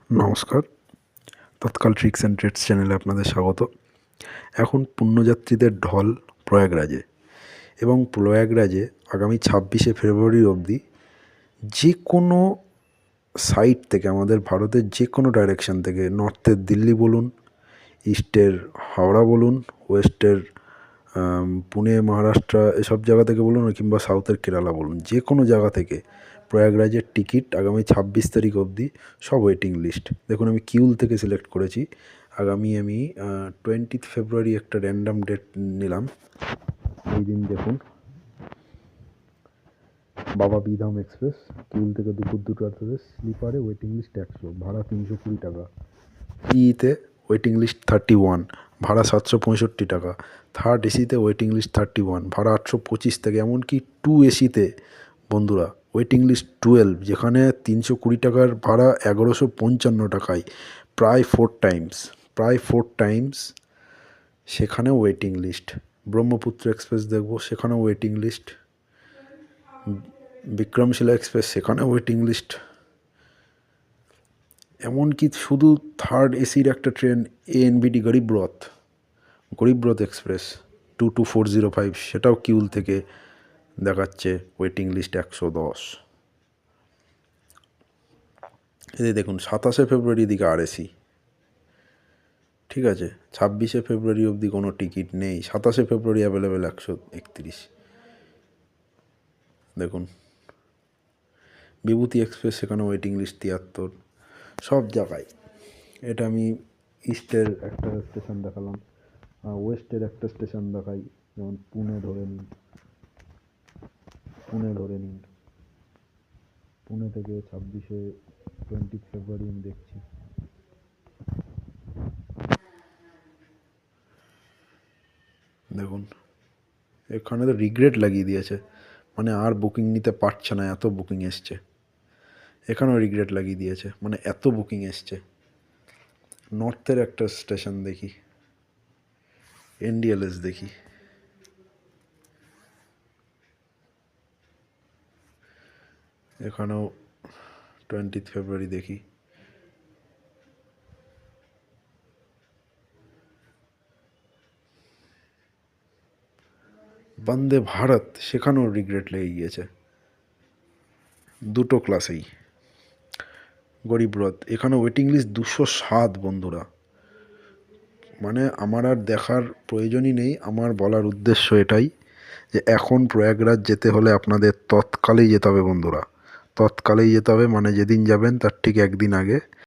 নমস্কার, তৎকাল tricks and trades চ্যানেলে আপনাদের স্বাগত। এখন পুণ্যযাত্রীদের ঢল প্রয়াগরাজে, এবং প্রয়াগরাজে আগামী 26শে ফেব্রুয়ারি অবধি যে কোনো সাইড থেকে, আমাদের ভারতের যে কোনো ডাইরেকশান থেকে, নর্থের দিল্লি বলুন, ইস্টের হাওড়া বলুন, ওয়েস্টের পুনে মহারাষ্ট্র এসব জায়গা থেকে বলুন, কিংবা সাউথের কেরালা বলুন, যে কোনো জায়গা থেকে প্রয়াগরাজের টিকিট আগামী 26 তারিখ অবধি সব ওয়েটিং লিস্ট। দেখুন, আমি কিউল থেকে সিলেক্ট করেছি। আমি 20 ফেব্রুয়ারি একটা র্যান্ডাম ডেট নিলাম। এই দিন দেখুন, বাবা বিধাম এক্সপ্রেস কিউল থেকে দুপুর 2টা স্লিপারে ওয়েটিং লিস্ট 100, ভাড়া 320 টাকা। ইতে ওয়েটিং লিস্ট 31, ভাড়া 765 টাকা। থার্ড এসিতে ওয়েটিং লিস্ট 31, ভাড়া 825 থেকে। এমনকি 2 এসিতে বন্ধুরা ওয়েটিং লিস্ট 12, যেখানে 320 টাকার ভাড়া 1155 টাকায়, প্রায় 4 টাইমস সেখানেও ওয়েটিং লিস্ট। ব্রহ্মপুত্র এক্সপ্রেস দেখব, সেখানেও ওয়েটিং লিস্ট। বিক্রমশিলা এক্সপ্রেস, সেখানেও ওয়েটিং লিস্ট। এমনকি শুধু থার্ড এসির একটা ট্রেন ANBT গরিবরথ এক্সপ্রেস 22405, সেটাও কিউল থেকে দেখাচ্ছে ওয়েটিং লিস্ট 110। এই দেখুন, 27শে ফেব্রুয়ারি দিকে RAC, ঠিক আছে। 26শে ফেব্রুয়ারি অবধি কোনো টিকিট নেই। 27শে ফেব্রুয়ারি অ্যাভেলেবেল 131। দেখুন, বিভূতি এক্সপ্রেস, সেখানে ওয়েটিং লিস্ট 73। সব জায়গায়। এটা আমি ইস্টের একটা স্টেশন দেখালাম, ওয়েস্টের একটা স্টেশন দেখাই, যেমন পুনে ধরে নিন। পুনে থেকে 20 ফেব্রুয়ারি আমি দেখছি। দেখুন, এখানে তো রিগ্রেট লাগিয়ে দিয়েছে, মানে আর বুকিং নিতে পারছে না, এত বুকিং এসছে। এখানেও রিগ্রেট লাগিয়ে দিয়েছে, মানে এত বুকিং এসছে। নর্থের একটা স্টেশন দেখি, NDLS দেখি। এখানেও 20 ফেব্রুয়ারি দেখি। বন্দে ভারত, সেখানেও রিগ্রেট লেগে গিয়েছে, দুটো ক্লাসেই। গরিবরথ, এখানে ওয়েটিং লিস্ট 207 বন্ধুরা। মানে আমার আর দেখার প্রয়োজনই নেই। আমার বলার উদ্দেশ্য এটাই যে এখন প্রয়াগরাজ যেতে হলে আপনাদের তৎকালেই যেতে হবে বন্ধুরা, তৎকালেই যেতে হবে। মানে যেদিন যাবেন তার ঠিক একদিন আগে